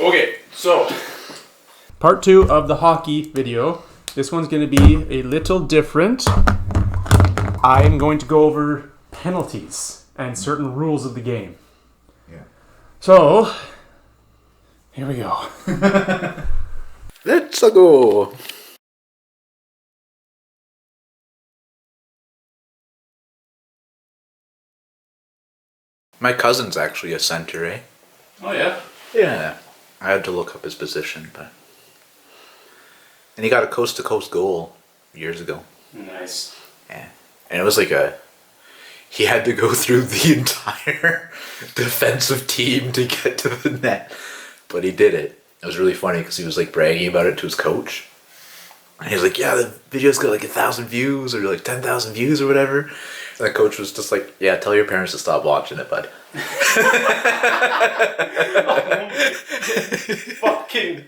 Okay, so part 2 of the hockey video. This one's going to be a little different. I'm going to go over penalties and certain rules of the game. Yeah. So, here we go. Let's go. My cousin's actually a center, eh? Oh, yeah? Yeah. I had to look up his position, but... And he got a coast-to-coast goal years ago. Nice. Yeah. And it was like he had to go through the entire defensive team to get to the net. But he did it. It was really funny because he was like bragging about it to his coach. And he was like, yeah, the video's got like 1,000 views or like 10,000 views or whatever. And the coach was just like, yeah, tell your parents to stop watching it, bud. Fucking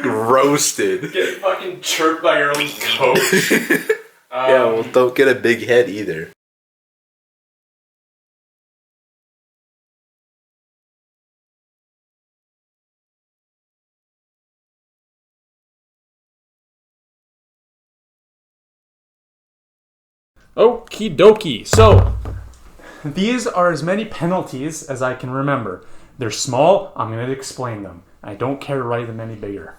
roasted. get fucking chirped by your own coach. Yeah, well, don't get a big head either. Okie dokie. So, these are as many penalties as I can remember. They're small. I'm going to explain them. I don't care to write them any bigger.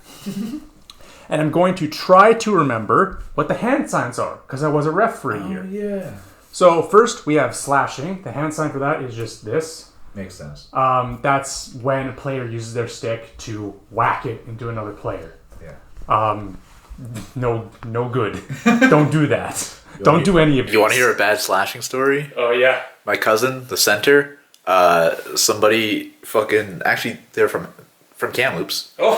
And I'm going to try to remember what the hand signs are, because I was a ref for a year. Yeah. So first, we have slashing. The hand sign for that is just this. Makes sense. That's when a player uses their stick to whack it into another player. Yeah. No good. Don't do that. Don't do any of it. You want to hear a bad slashing story? Oh, yeah. My cousin, the center, somebody fucking... Actually, they're from Kamloops. Oh.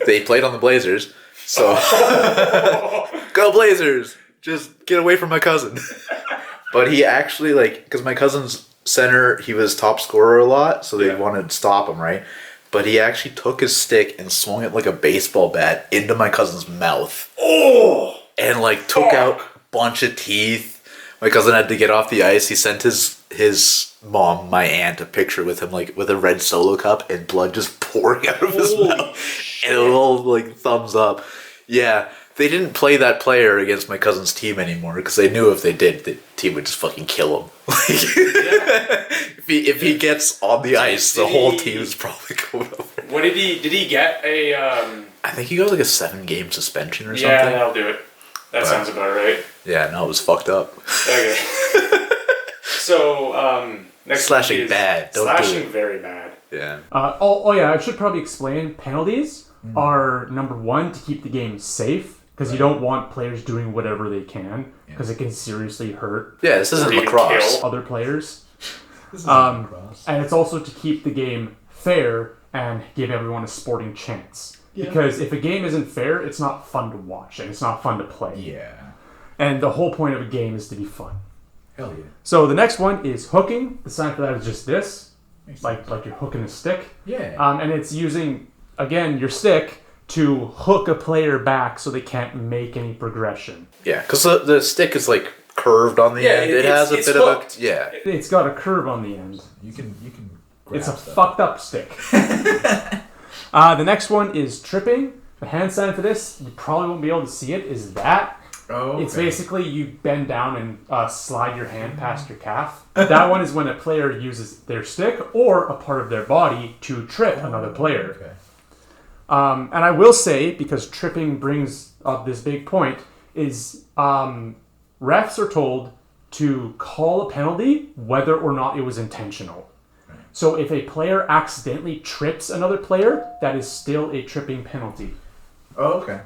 They played on the Blazers. So... Go Blazers! Just get away from my cousin. But he actually, like... Because my cousin's center, he was top scorer a lot, so they wanted to stop him, right? But he actually took his stick and swung it like a baseball bat into my cousin's mouth. Oh! And, like, took out... bunch of teeth. My cousin had to get off the ice. He sent his mom, my aunt, a picture with him like with a red Solo cup and blood just pouring out of his mouth. Shit. And a little like thumbs up. Yeah, they didn't play that player against my cousin's team anymore because they knew if they did, the team would just fucking kill him. If he gets on the ice, the whole team is probably going over. What did he get a? I think he got like a 7-game suspension or something. Yeah, that'll do it. That sounds about right. Yeah, no, it was fucked up. Okay. So, next slashing bad. Don't slashing do it. Very bad. Yeah. Oh yeah, I should probably explain. Penalties are number 1 to keep the game safe because you don't want players doing whatever they can because it can seriously hurt. Yeah, this isn't lacrosse. Other players. This isn't lacrosse. And it's also to keep the game fair and give everyone a sporting chance. Yeah. Because if a game isn't fair, it's not fun to watch and it's not fun to play. Yeah. And the whole point of a game is to be fun. Hell yeah. So the next one is hooking. The sign for that is just this. Like you're hooking a stick. Yeah. And it's using, again, your stick to hook a player back so they can't make any progression. Yeah, because the stick is like curved on the end. It has a bit hooked. of a... Yeah. It's got a curve on the end. You can It's a fucked up stick. The next one is tripping. The hand sign for this, you probably won't be able to see it, is that. Oh, okay. It's basically you bend down and slide your hand past your calf. That one is when a player uses their stick or a part of their body to trip another player. Okay. And I will say, because tripping brings up this big point, is refs are told to call a penalty whether or not it was intentional. So if a player accidentally trips another player, that is still a tripping penalty. Oh, okay.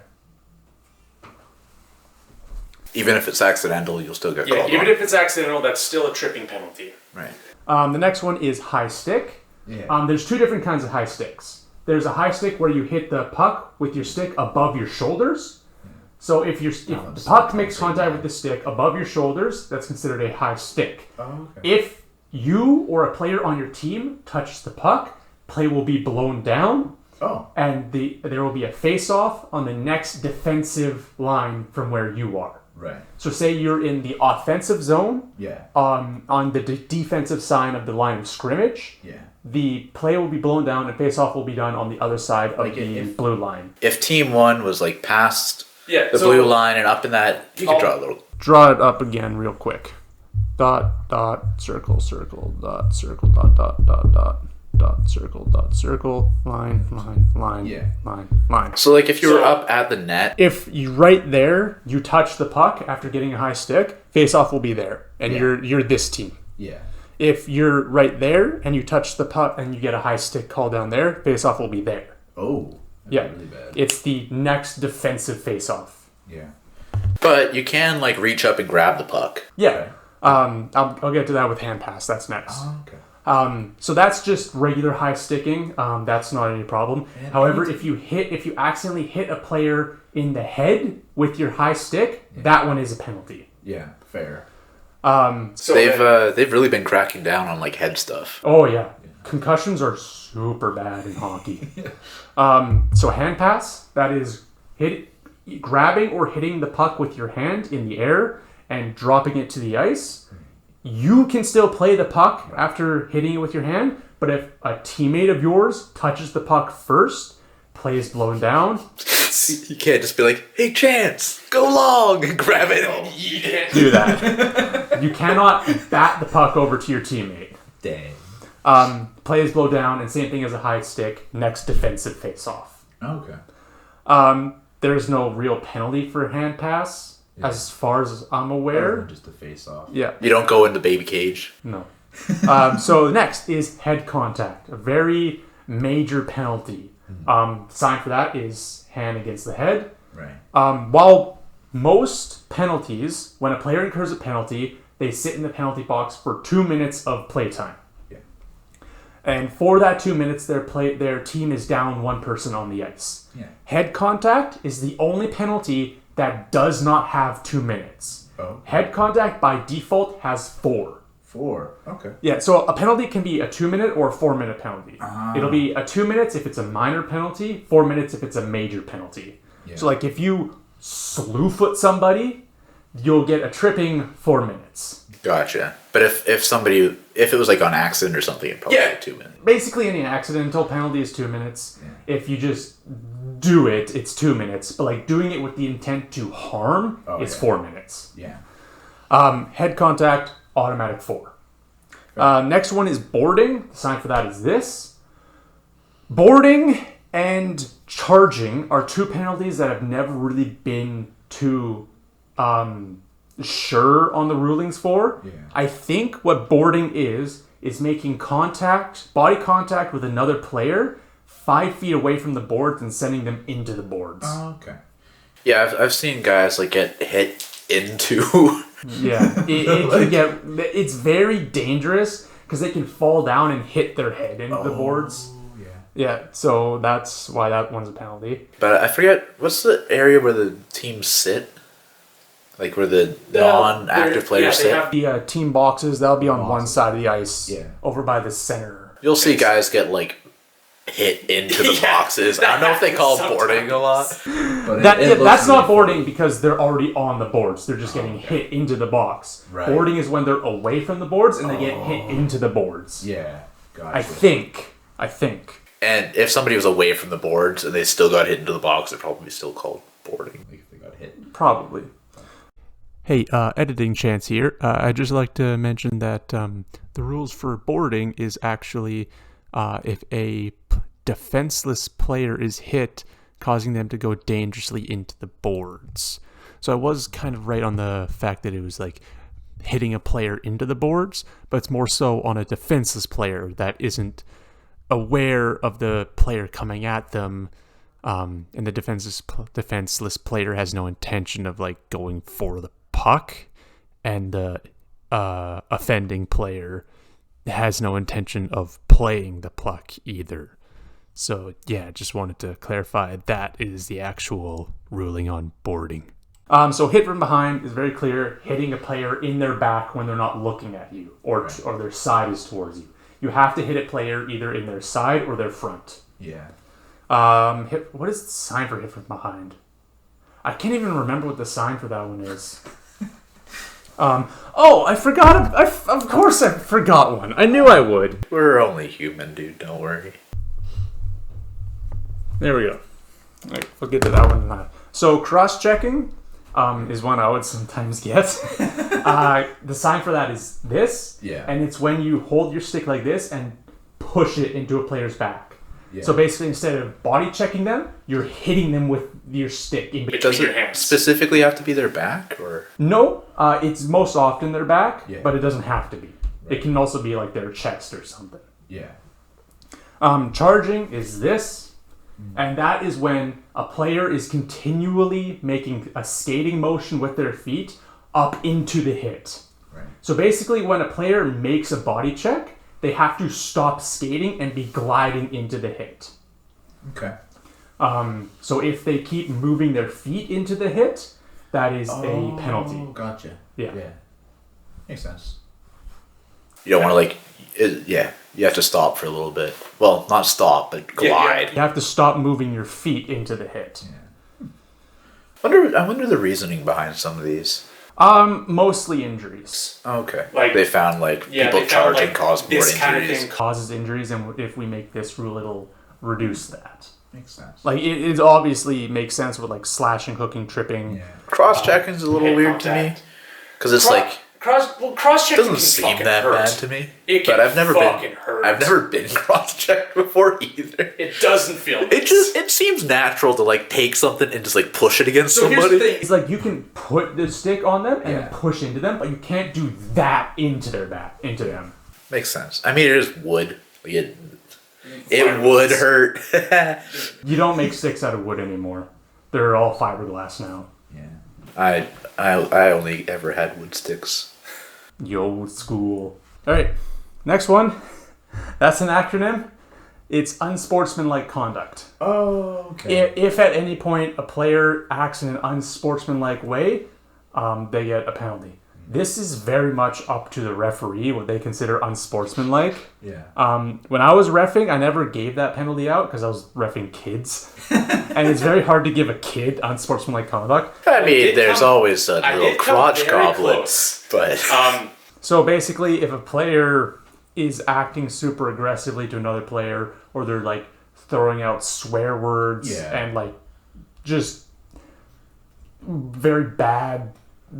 Even if it's accidental, you'll still get called. Yeah, even if it's accidental, that's still a tripping penalty. Right. The next one is high stick. Yeah. There's 2 different kinds of high sticks. There's a high stick where you hit the puck with your stick above your shoulders. Yeah. So if the puck makes contact with the stick above your shoulders, that's considered a high stick. Oh, okay. If you or a player on your team touches the puck, play will be blown down. Oh. And there will be a face-off on the next defensive line from where you are. Right. So say you're in the offensive zone. Yeah. On the defensive side of the line of scrimmage. Yeah. The play will be blown down and face-off will be done on the other side of the blue line. If team 1 was like past the blue line and up in that, you could draw a little. Draw it up again real quick. Dot, dot, circle, circle, dot, circle, dot, dot, dot, dot, circle, line, line. So like if you were up at the net. If you right there, you touch the puck after getting a high stick, face-off will be there. And you're this team. Yeah. If you're right there and you touch the puck and you get a high stick call down there, face-off will be there. Oh. Yeah. Really bad. It's the next defensive face-off. Yeah. But you can like reach up and grab the puck. Yeah. I'll get to that with hand pass. That's next. Oh, okay. So that's just regular high sticking. That's not any problem. However, if you accidentally hit a player in the head with your high stick, that one is a penalty. Yeah, fair. So they've really been cracking down on like head stuff. Oh yeah. Concussions are super bad in hockey. So hand pass, that is grabbing or hitting the puck with your hand in the air and dropping it to the ice. You can still play the puck after hitting it with your hand, but if a teammate of yours touches the puck first, play is blown down. You can't just be like, "Hey, Chance, go long," and grab it. You can't do that. You cannot bat the puck over to your teammate. Dang. Play is blown down, and same thing as a high stick. Next defensive face-off. Okay. There's no real penalty for hand pass, as far as I'm aware. Just a face-off. Yeah. You don't go in the baby cage. No. So next is head contact, a very major penalty. Sign for that is hand against the head. Right. While most penalties, when a player incurs a penalty, they sit in the penalty box for 2 minutes of playtime. Yeah. And for that 2 minutes, their team is down one person on the ice. Yeah. Head contact is the only penalty that does not have 2 minutes. Oh. Head contact by default has 4. 4. Okay. Yeah, so a penalty can be a 2 minute or a 4 minute penalty. It'll be a 2 minutes if it's a minor penalty, 4 minutes if it's a major penalty. Yeah. So like if you slew foot somebody, you'll get a tripping 4 minutes. Gotcha. But if it was like on accident or something, it'd probably be 2 minutes. Basically any accidental penalty is 2 minutes. Yeah. If you just do it, it's 2 minutes. But like doing it with the intent to harm is 4 minutes. Yeah. Head contact, automatic 4. Next one is boarding. The sign for that is this. Boarding and charging are two penalties that have never really been too sure on the rulings for. Yeah. I think what boarding is making body contact with another player 5 feet away from the boards and sending them into the boards. Oh, okay. Yeah, I've seen guys like get hit into. Yeah, it's very dangerous because they can fall down and hit their head into the boards. Yeah. Yeah, so that's why that one's a penalty. But I forget, what's the area where the teams sit? Like where the non-active players sit? They have the team boxes. That'll be on one side of the ice, over by the center. You'll see guys get like hit into the boxes. I don't know if they call it boarding a lot. But that's not boarding because they're already on the boards. They're just getting hit into the box. Right. Boarding is when they're away from the boards and they get hit into the boards. Yeah, gotcha. I think. And if somebody was away from the boards and they still got hit into the box, they're probably still called boarding. Like if they got hit. Probably. Hey, editing Chance here. I'd just like to mention that the rules for boarding is actually if a defenseless player is hit, causing them to go dangerously into the boards. So I was kind of right on the fact that it was like hitting a player into the boards, but it's more so on a defenseless player that isn't aware of the player coming at them, and the defenseless player has no intention of like going for the puck, and the offending player has no intention of playing the puck either. So yeah, just wanted to clarify that is the actual ruling on boarding. So hit from behind is very clear, hitting a player in their back when they're not looking at you or their side is towards you. You have to hit a player either in their side or their front. Yeah. What is the sign for hit from behind? I can't even remember what the sign for that one is. I forgot. Of course I forgot one. I knew I would. We're only human, dude. Don't worry. There we go. All right, we'll get to that one in a minute. So cross-checking is one I would sometimes get. The sign for that is this. Yeah. And it's when you hold your stick like this and push it into a player's back. Yeah. So basically, instead of body checking them, you're hitting them with your stick in between your hands. Specifically have to be their back, or? No, it's most often their back, Yeah. but it doesn't have to be. Right. It can also be like their chest or something. Yeah. Charging is this, and that is when a player is continually making a skating motion with their feet up into the hit. Right. So basically, when a player makes a body check, they have to stop skating and be gliding into the hit. Okay. So if they keep moving their feet into the hit, that is a penalty. Oh, gotcha. Yeah. Makes sense. You don't want to you have to stop for a little bit. Well, not stop, but glide. You have to stop moving your feet into the hit. Yeah. I wonder the reasoning behind some of these. Mostly injuries. Okay. Like- they found people charging cause more this injuries. kind of thing causes injuries, and if we make this rule, it'll reduce that. Makes sense. It obviously makes sense with slashing, hooking, tripping. Yeah. Cross-checking's a little weird to me. Because it's Cross-checking doesn't seem that bad to me. But I've never been cross-checked before either. It doesn't feel nice. It seems natural to take something and just push it against So here's somebody. the thing. It's you can put the stick on them and Yeah. then push into them, but you can't do that into them. Makes sense. I mean, it is wood. It would hurt. You don't make sticks out of wood anymore. They're all fiberglass now. Yeah. I only ever had wood sticks. Yo, school. All right, next one. That's an acronym. It's unsportsmanlike conduct. Oh, okay. If at any point a player acts in an unsportsmanlike way, they get a penalty. This is very much up to the referee what they consider unsportsmanlike. Yeah. When I was reffing, I never gave that penalty out because I was reffing kids, and it's very hard to give a kid unsportsmanlike conduct. I mean, there's always a I little did come crotch very goblins, but So basically, if a player is acting super aggressively to another player, or they're throwing out swear words and just very bad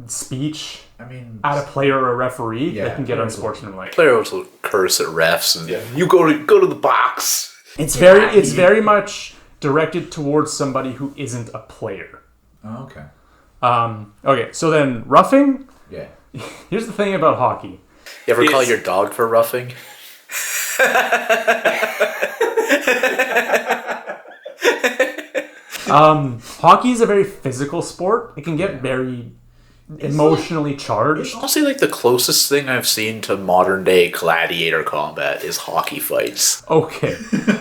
speech at a player or a referee, they can get unsportsmanlike. players will curse at refs and you go to the box. It's very much directed towards somebody who isn't a player. Oh, okay. Okay, so then roughing. Yeah. Here's the thing about hockey. You ever call your dog for roughing? Hockey is a very physical sport. It can get very emotionally charged. Honestly, the closest thing I've seen to modern day gladiator combat is hockey fights. Okay,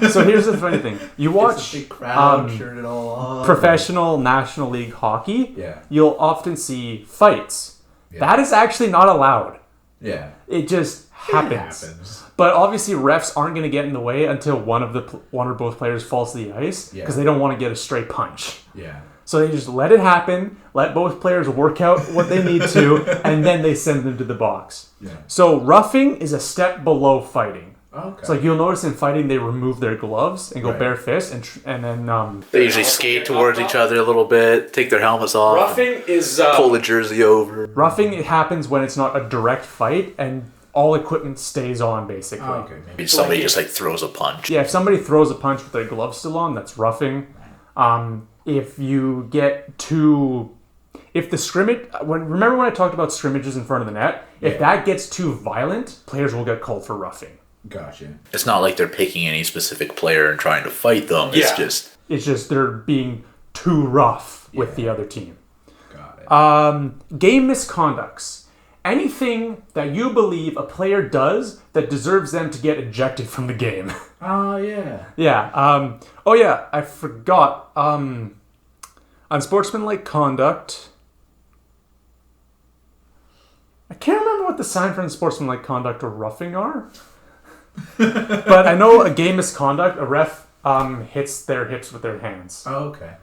so here's the funny thing: you watch Turn it all on. professional National League hockey. Yeah. You'll often see fights. That is actually not allowed. Yeah. It just happens. But obviously, refs aren't going to get in the way until one or both players falls to the ice because they don't want to get a straight punch. Yeah. So they just let it happen, let both players work out what they need to, and then they send them to the box. Yeah. So roughing is a step below fighting. Okay. It's you'll notice in fighting they remove their gloves and go bare fist, and then They usually skate towards each other a little bit, take their helmets off, Roughing is pull the jersey over. roughing it happens when it's not a direct fight and all equipment stays on basically. Maybe somebody just throws a punch. Yeah, if somebody throws a punch with their gloves still on, that's roughing. If you get too... If the scrimmage... Remember when I talked about scrimmages in front of the net? If that gets too violent, players will get called for roughing. Gotcha. It's not like they're picking any specific player and trying to fight them. Yeah. It's just they're being too rough with the other team. Got it. Game misconducts. Anything that you believe a player does that deserves them to get ejected from the game. Oh, yeah. Yeah. I forgot. Unsportsmanlike conduct. I can't remember what the sign for unsportsmanlike conduct or roughing are. But I know a game misconduct, a ref hits their hips with their hands. Oh, okay.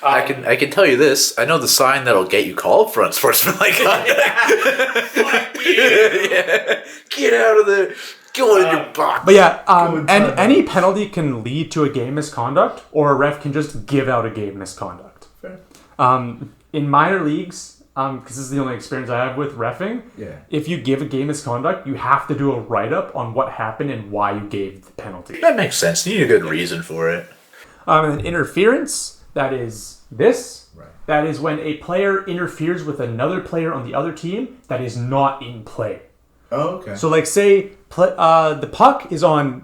I can tell you this. I know the sign that'll get you called for unsportsmanlike conduct. Fuck you. Yeah. Get out of there. Go in your box. But yeah, and any penalty can lead to a game misconduct, or a ref can just give out a game misconduct. Fair. In minor leagues, because this is the only experience I have with reffing, if you give a game misconduct, you have to do a write-up on what happened and why you gave the penalty. That makes sense. You need a good reason for it. And interference, that is this. Right. That is when a player interferes with another player on the other team that is not in play. Oh, okay. So, like, say the puck is on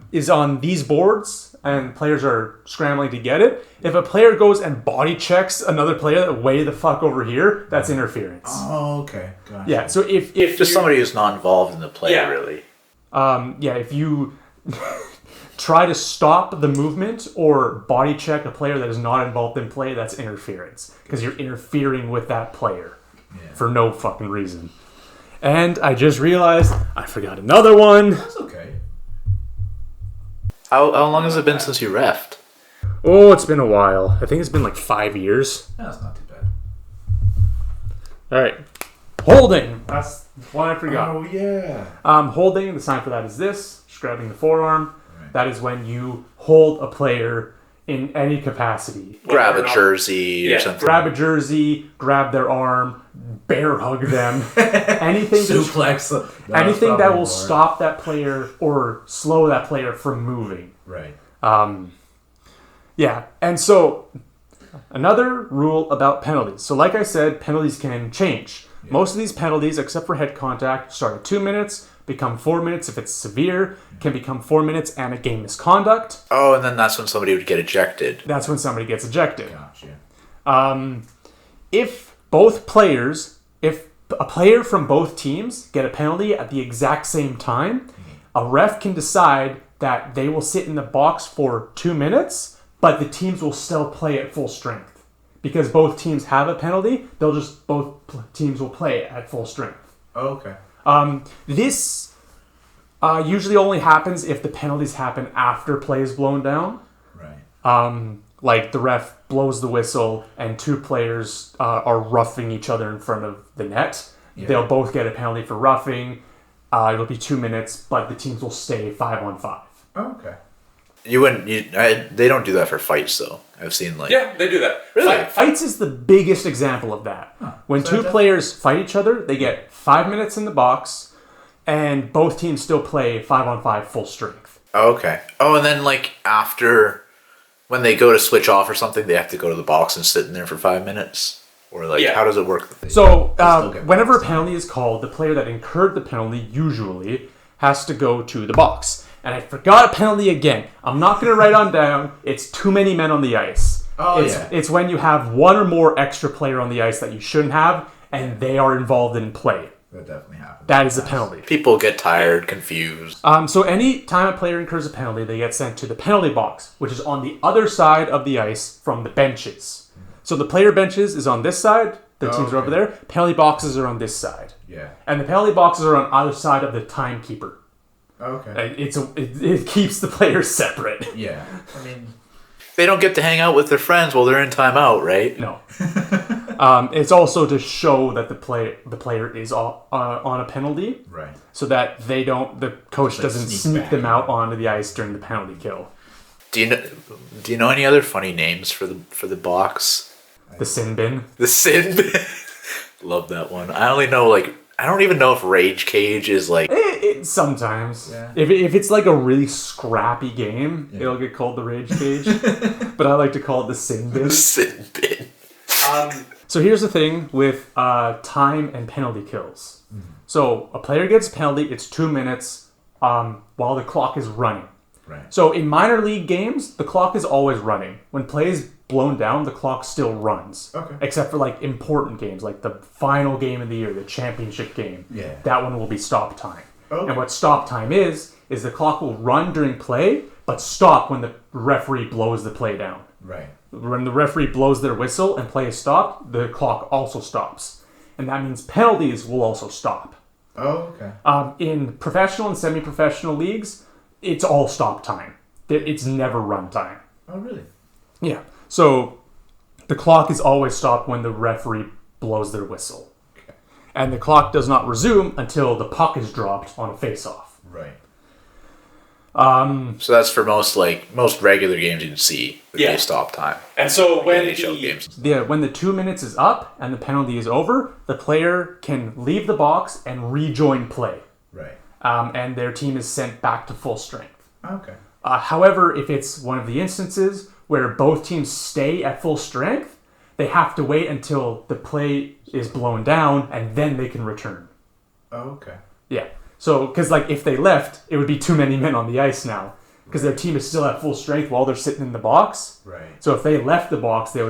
these boards and players are scrambling to get it. If a player goes and body checks another player way the fuck over here, that's interference. Oh, okay. Gotcha. Yeah. So if Just somebody who's not involved in the play, really. if you try to stop the movement or body check a player that is not involved in play, that's interference because you're interfering with that player for no fucking reason. And I just realized I forgot another one. That's okay. How long has it been since you refed? Oh, it's been a while. I think it's been like 5 years. That's not too bad. All right. Holding. That's one I forgot. Oh, yeah. Holding, the sign for that is this. Just grabbing the forearm. Right. That is when you hold a player in any capacity. Grab a jersey or something. Grab a jersey, grab their arm, bear hug them. Anything Suplex. anything that will stop that player or slow that player from moving. Right. Yeah, and so another rule about penalties. So like I said, penalties can change. Yeah. Most of these penalties, except for head contact, start at 2 minutes, become 4 minutes if it's severe, can become 4 minutes and a game misconduct. Oh, and then that's when somebody would get ejected. That's when somebody gets ejected. Gotcha. If a player from both teams get a penalty at the exact same time, a ref can decide that they will sit in the box for 2 minutes, but the teams will still play at full strength. Because both teams have a penalty, both teams will play at full strength. Oh, okay. This usually only happens if the penalties happen after play is blown down. Right. Like the ref blows the whistle and two players are roughing each other in front of the net. Yeah. They'll both get a penalty for roughing. It'll be 2 minutes, but the teams will stay 5-on-5. Oh, okay. They don't do that for fights, though. I've seen Yeah, they do that. Really? Fights is the biggest example of that. Huh. When two players fight each other, they get 5 minutes in the box, and both teams still play 5-on-5 full strength. Oh, okay. Oh, and then after when they go to switch off or something, they have to go to the box and sit in there for 5 minutes? Or how does it work? So whenever a penalty is called, the player that incurred the penalty usually has to go to the box. And I forgot a penalty again. I'm not going to write on down. It's too many men on the ice. It's when you have one or more extra player on the ice that you shouldn't have, and they are involved in play. That definitely happens. That is a penalty. People get tired, confused. So any time a player incurs a penalty, they get sent to the penalty box, which is on the other side of the ice from the benches. So the player benches is on this side. The teams are over there. Penalty boxes are on this side. Yeah. And the penalty boxes are on either side of the timekeeper. Okay. It keeps the players separate. Yeah. I mean, they don't get to hang out with their friends while they're in timeout, right? No. It's also to show that the player is on a penalty, right? So that the coach doesn't sneak them out onto the ice during the penalty kill. Do you know any other funny names for the box? The sin bin. The sin bin. Love that one. I only know I don't even know if Rage Cage is sometimes. Yeah. If it's a really scrappy game, it'll get called the Rage Cage. But I like to call it the sin bin. The sin bin. So here's the thing with time and penalty kills. Mm-hmm. So a player gets a penalty, it's 2 minutes while the clock is running. Right. So in minor league games, the clock is always running. When play is blown down, the clock still runs. Okay. Except for important games, like the final game of the year, the championship game. Yeah. That one will be stop time. Okay. And what stop time is the clock will run during play, but stop when the referee blows the play down. Right. When the referee blows their whistle and play is stopped, the clock also stops. And that means penalties will also stop. Oh, okay. In professional and semi-professional leagues, it's all stop time. It's never run time. Oh, really? Yeah. So The clock is always stopped when the referee blows their whistle. Okay. And the clock does not resume until the puck is dropped on a face-off. Right. So that's for most regular games you'd see would be stop time. And so when NHL games. When the 2 minutes is up and the penalty is over, the player can leave the box and rejoin play. Right. And their team is sent back to full strength. Okay. However, if it's one of the instances where both teams stay at full strength, they have to wait until the play is blown down and then they can return. Oh, okay. Yeah. So, because if they left, it would be too many men on the ice now. Because their team is still at full strength while they're sitting in the box. Right. So if they left the box, they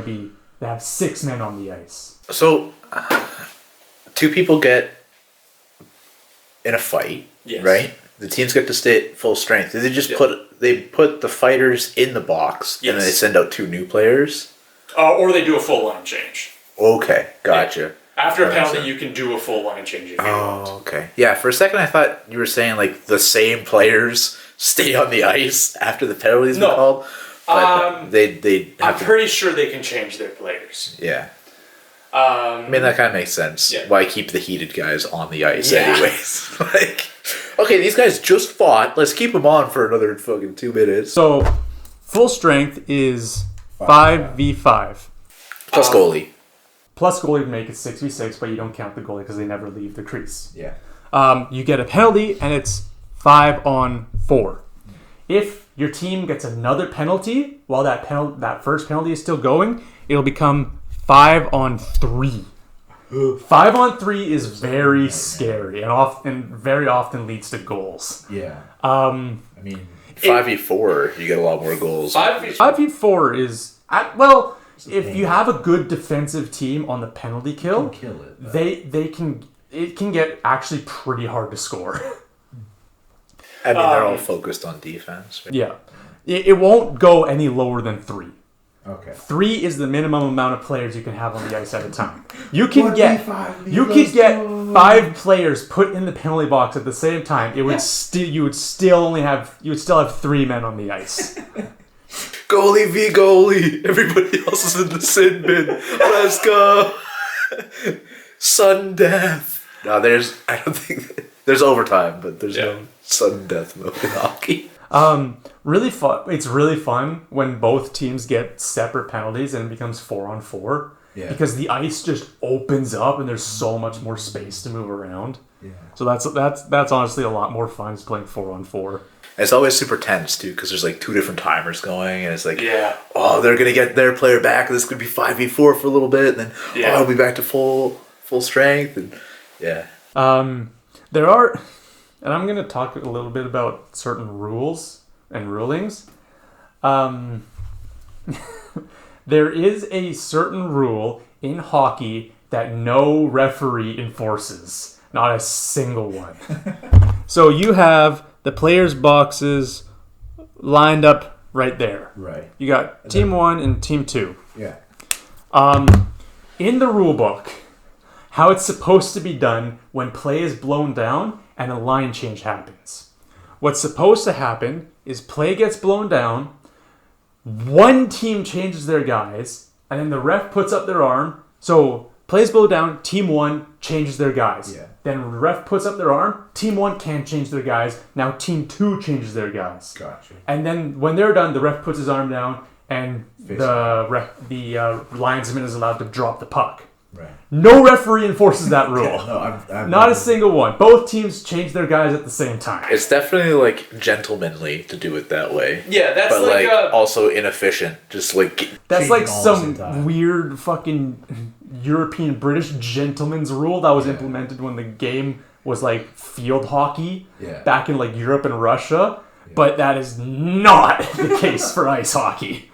have 6 men on the ice. So, 2 people get in a fight, right? The teams get to stay at full strength. They just put the fighters in the box and then they send out 2 new players? Or they do a full line change. Okay, gotcha. Yeah. After a penalty, you can do a full line change if you want. Okay. Yeah, for a second I thought you were saying the same players stay on the ice after the penalty's been called. But I'm pretty sure they can change their players. Yeah. I mean, that kind of makes sense. Yeah. Why keep the heated guys on the ice anyways? Okay, these guys just fought. Let's keep them on for another fucking 2 minutes. So, full strength is 5v5. Plus goalie. Plus goalie would make it 6v6, but you don't count the goalie because they never leave the crease. Yeah. You get a penalty, and it's 5-on-4. If your team gets another penalty while that first penalty is still going, it'll become 5-on-3. 5-on-3 is very scary and very often leads to goals. Yeah. I mean, 5v4, you get a lot more goals. 5v4 is if you have a good defensive team on the penalty kill, kill it. it can get actually pretty hard to score. I mean, they're all focused on defense. Right? Yeah. It won't go any lower than 3. Okay. 3 is the minimum amount of players you can have on the ice at a time. You could get 5 players put in the penalty box at the same time. You would still have 3 men on the ice. Goalie v goalie. Everybody else is in the sin bin. Let's go. Sudden death. No, I don't think there's overtime, but there's no sudden death mode in hockey. Really fun. It's really fun when both teams get separate penalties and it becomes 4-on-4. Yeah. Because the ice just opens up and there's so much more space to move around. Yeah. So that's honestly a lot more fun is playing 4-on-4. It's always super tense too, because there's 2 different timers going, and it's yeah. They're gonna get their player back. This could be 5v4 for a little bit, and then I'll be back to full strength, and there are, and I'm gonna talk a little bit about certain rules and rulings. There is a certain rule in hockey that no referee enforces. Not a single one. So you have the players' boxes lined up right there. Right. You got Team 1 and Team 2. Yeah. In the rule book, how it's supposed to be done when play is blown down and a line change happens. What's supposed to happen is play gets blown down, one team changes their guys, and then the ref puts up their arm. So plays blow down, Team 1 changes their guys. Yeah. Then ref puts up their arm, Team 1 can't change their guys. Now Team 2 changes their guys. Gotcha. And then when they're done, the ref puts his arm down, and the linesman is allowed to drop the puck. Right. No referee enforces that rule. I've Not a single one. Both teams change their guys at the same time. It's definitely gentlemanly to do it that way. Yeah, that's but also inefficient. Just that's changing all some weird fucking European British gentleman's rule that was implemented when the game was field hockey back in Europe and Russia. Yeah. But that is not the case for ice hockey.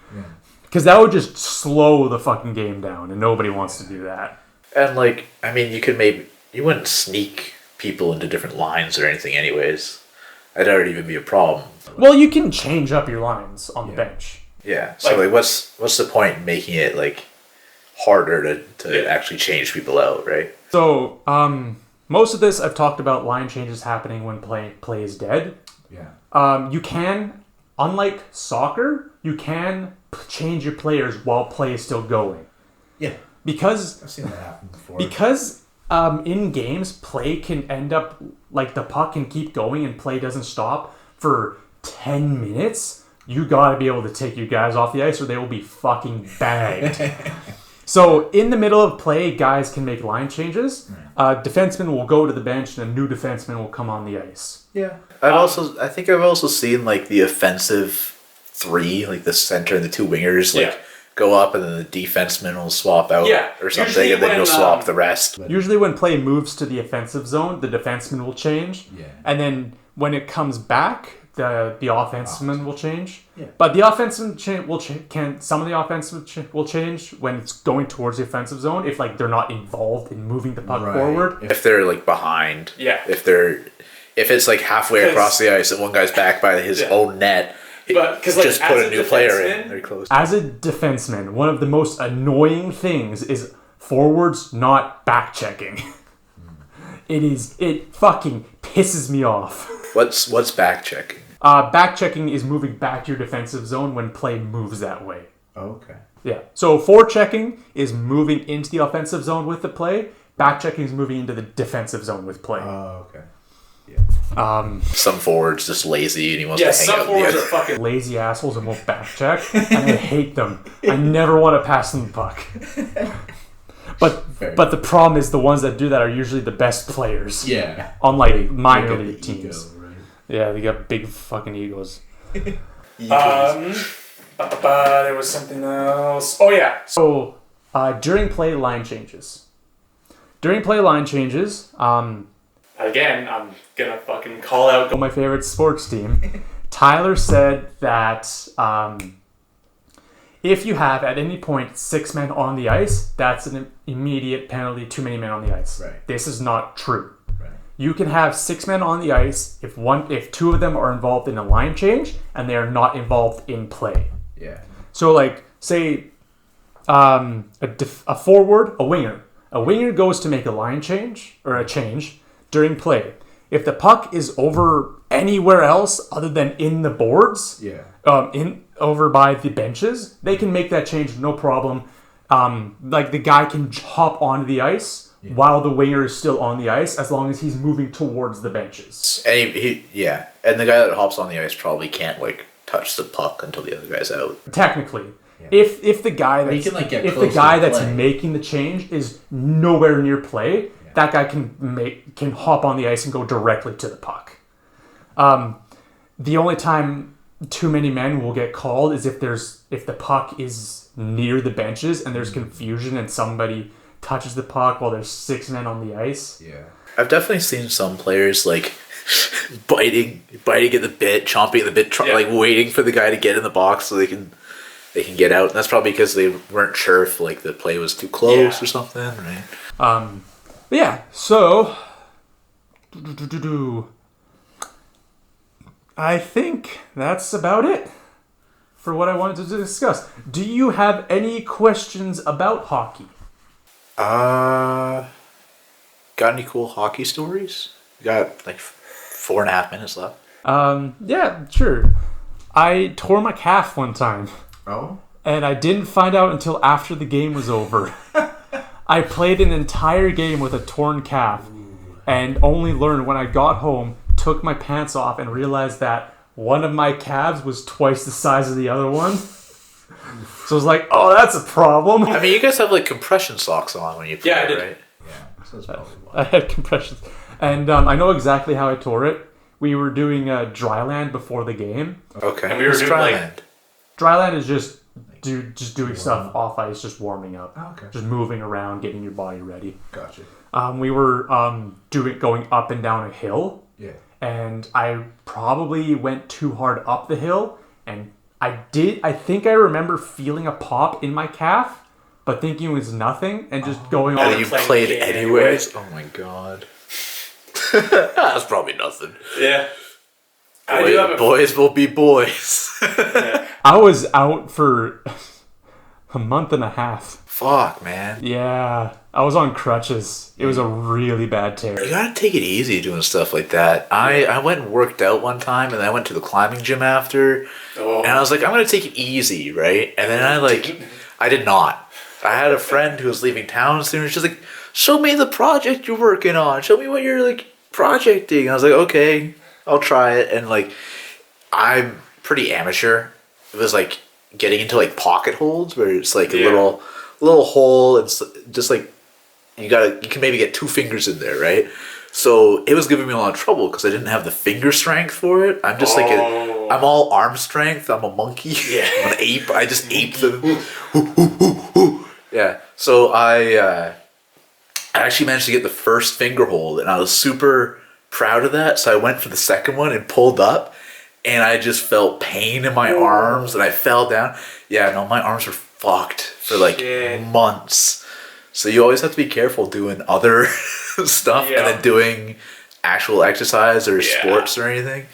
Because that would just slow the fucking game down, and nobody wants to do that. And you wouldn't sneak people into different lines or anything anyways. That'd already even be a problem. Well, you can change up your lines on the bench. Yeah, so what's the point in making it harder to actually change people out, right? So, most of this I've talked about line changes happening when play is dead. Yeah. You can, unlike soccer, you can change your players while play is still going. Yeah, Because I've seen that happen before. in games, play can end up, like, the puck can keep going and play doesn't stop for 10 minutes. You gotta be able to take your guys off the ice or they will be fucking bagged. So in the middle of play, guys can make line changes. Defenseman will go to the bench and a new defenseman will come on the ice. Yeah. I think I've also seen like the offensive three, like the center and the two wingers, like go up, and then the defenseman will swap out or something, Usually and then when, you'll swap the rest. Usually when play moves to the offensive zone, the defenseman will change. Yeah. And then when it comes back, the offenseman will change. Yeah. But the offenseman some of the offensemen will change when it's going towards the offensive zone if, like, they're not involved in moving the puck forward. If they're like behind, Yeah. if it's like halfway across the ice and one guy's back by his own net, But because, like, just put as a new player in. defenseman- They're close. As a defenseman, one of the most annoying things is forwards not back checking. It fucking pisses me off. What's back checking? Back checking is moving back to your defensive zone when play moves that way. Okay. Yeah. So forechecking is moving into the offensive zone with the play. Back checking is moving into the defensive zone with play. Oh, okay. Yeah. Some forward's just lazy and he wants Yeah, to hang some out. forwards are fucking. Lazy assholes and won't back check, and I hate them. I never want to pass them the puck. But the problem is the ones that do that are usually the best players. Yeah. On, like, minor Look at league the ego, teams. right? Yeah, they got big fucking egos. There was something else. Oh yeah. So during play line changes. Again, I'm gonna fucking call out. My favorite sports team, Tyler said that if you have at any point 6 men on the ice, that's an immediate penalty, too many men on the ice. Right. This is not true. Right. You can have 6 men on the ice if 2 of them are involved in a line change and they are not involved in play. Yeah. So, like, say a forward, a winger. A winger goes to make a line change or a change during play. If the puck is over anywhere else other than in the boards, Yeah. over by the benches, they can make that change no problem. Like, the guy can hop onto the ice while the winger is still on the ice, as long as he's moving towards the benches. And and the guy that hops on the ice probably can't like touch the puck until the other guy's out. Technically, Yeah. if the guy He that's can, like, get if the close to guy the that's play. making the change is nowhere near play, that guy can hop on the ice and go directly to the puck. The only time too many men will get called is if the puck is near the benches and there's confusion and somebody touches the puck while there's 6 men on the ice. Yeah. I've definitely seen some players like biting at the bit, chomping at the bit, like waiting for the guy to get in the box so they can get out. And that's probably because they weren't sure if like the play was too close or something, right? But yeah, so I think that's about it for what I wanted to discuss. Do you have any questions about hockey? Got any cool hockey stories? We got like 4.5 minutes left. Yeah, sure. I tore my calf one time, Oh? and I didn't find out until after the game was over. I played an entire game with a torn calf, and only learned when I got home, took my pants off, and realized that one of my calves was twice the size of the other one. So I was like, oh, that's a problem. I mean, you guys have like compression socks on when you play, Yeah, I did. right? Yeah. So that's probably I why. had compressions. And I know exactly how I tore it. We were doing dry land before the game. Okay. And we were Who's doing, trying like- land? Dry land is just doing stuff off ice, just warming up. Oh, okay. Just moving around, getting your body ready. Gotcha. We were going up and down a hill, Yeah. and I probably went too hard up the hill, and I think I remember feeling a pop in my calf, but thinking it was nothing, and just going And on. then you playing played the game anyways? Oh my god. That's probably nothing. Yeah. I do have a Boys will be boys. I was out for a month and a half. Fuck, man. Yeah, I was on crutches. It was a really bad tear. You gotta take it easy doing stuff like that. I went and worked out one time, and then I went to the climbing gym after, Oh. and I was like, I'm gonna take it easy, right? And then I did not. I had a friend who was leaving town soon. And she's like, "Show me the project you're working on. Show me what you're like projecting." I was like, "Okay, I'll try it." And like, I'm pretty amateur. It was like getting into like pocket holds where it's like a little hole. It's just like you can maybe get 2 fingers in there, right? So it was giving me a lot of trouble because I didn't have the finger strength for it. I'm just I'm all arm strength. I'm a monkey. Yeah. I'm an ape. I just ape the. Yeah. So I actually managed to get the first finger hold, and I was super proud of that. So I went for the second one and pulled up, and I just felt pain in my arms, and I fell down. Yeah, no, my arms were fucked for like months. So you always have to be careful doing other stuff and then doing actual exercise or sports or anything.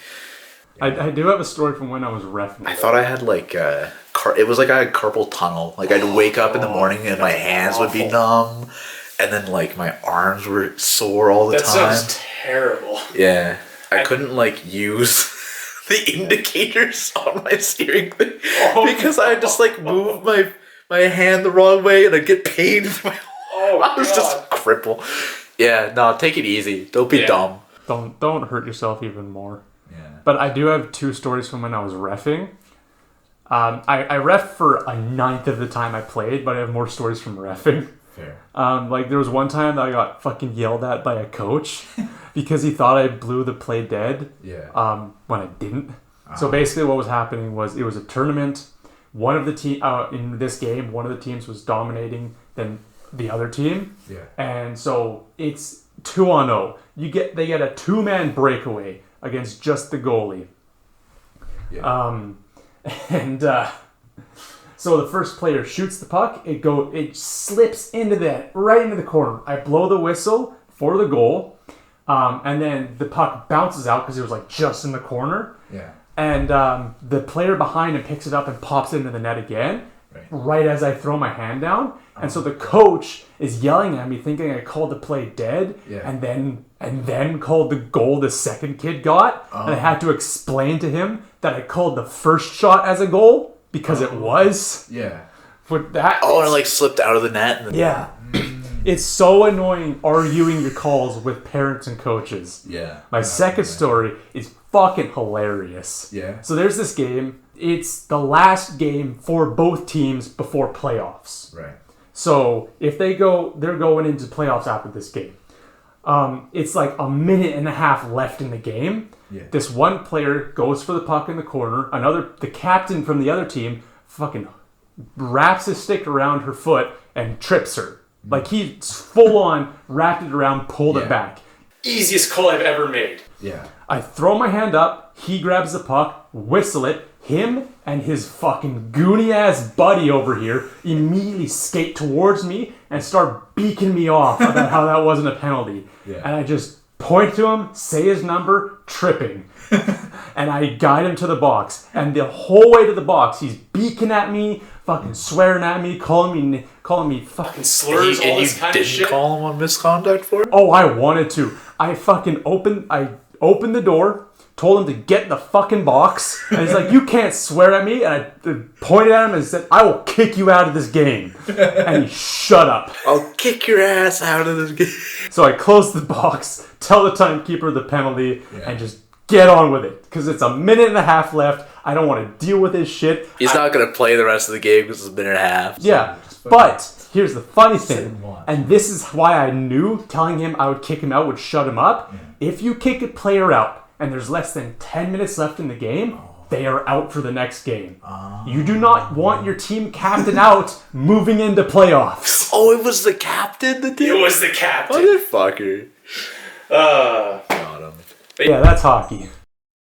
I do have a story from when I was reffing. I thought I had like it was like I had carpal tunnel. Like I'd wake up in the morning and my hands would be numb, and then like my arms were sore all the time. That sounds terrible. Yeah, I couldn't like use the indicators on my steering thing because I just like move my hand the wrong way and I'd get pain in my. I was just crippled. Yeah, no, take it easy. Don't be dumb. Don't hurt yourself even more. Yeah. But I do have 2 stories from when I was reffing. I ref for a 9th of the time I played, but I have more stories from reffing. Fair. Like there was one time that I got fucking yelled at by a coach because he thought I blew the play dead. Yeah. When I didn't. So basically what was happening was it was a tournament. One of the in this game, one of the teams was dominating then the other team. Yeah. And so it's 2-0. They get a 2-man breakaway against just the goalie. Yeah. So the first player shoots the puck. It slips right into the corner. I blow the whistle for the goal, and then the puck bounces out because it was like just in the corner. Yeah. And the player behind him picks it up and pops it into the net again, right as I throw my hand down. And so the coach is yelling at me, thinking I called the play dead, and then called the goal the second kid got. And I had to explain to him that I called the first shot as a goal because it was. Yeah. But that. Oh, and it like slipped out of the net. And yeah. It's so annoying arguing your calls with parents and coaches. Yeah. My second story is fucking hilarious. Yeah. So there's this game. It's the last game for both teams before playoffs. Right. So if they're going into playoffs after this game. It's like a minute and a half left in the game. Yeah. This one player goes for the puck in the corner. The captain from the other team fucking wraps his stick around her foot and trips her. Like he full on wrapped it around, pulled it back. Easiest call I've ever made. Yeah. I throw my hand up, he grabs the puck, whistle it, him and his fucking goony ass buddy over here immediately skate towards me and start beaking me off about how that wasn't a penalty. Yeah. And I just point to him, say his number, tripping. And I guide him to the box. And the whole way to the box, he's beaking at me, fucking swearing at me, calling me fucking Slurs, all And you this kind of didn't shit. call him on misconduct for it? Oh, I wanted to. I opened the door, told him to get in the fucking box, and he's like, "You can't swear at me," and I pointed at him and said, "I will kick you out of this game." And he shut up. I'll kick your ass out of this game. So I closed the box, tell the timekeeper the penalty, and just get on with it. Because it's a minute and a half left. I don't want to deal with this shit. He's not going to play the rest of the game because it's a minute and a half. Yeah, but here's the funny thing, watch. and this is why I knew telling him I would kick him out would shut him up. If you kick a player out and there's less than 10 minutes left in the game, they are out for the next game. You do not want your team captain out moving into playoffs. Oh, it was the captain that did It was the captain. Motherfucker. Uh, Got him. Yeah, that's hockey.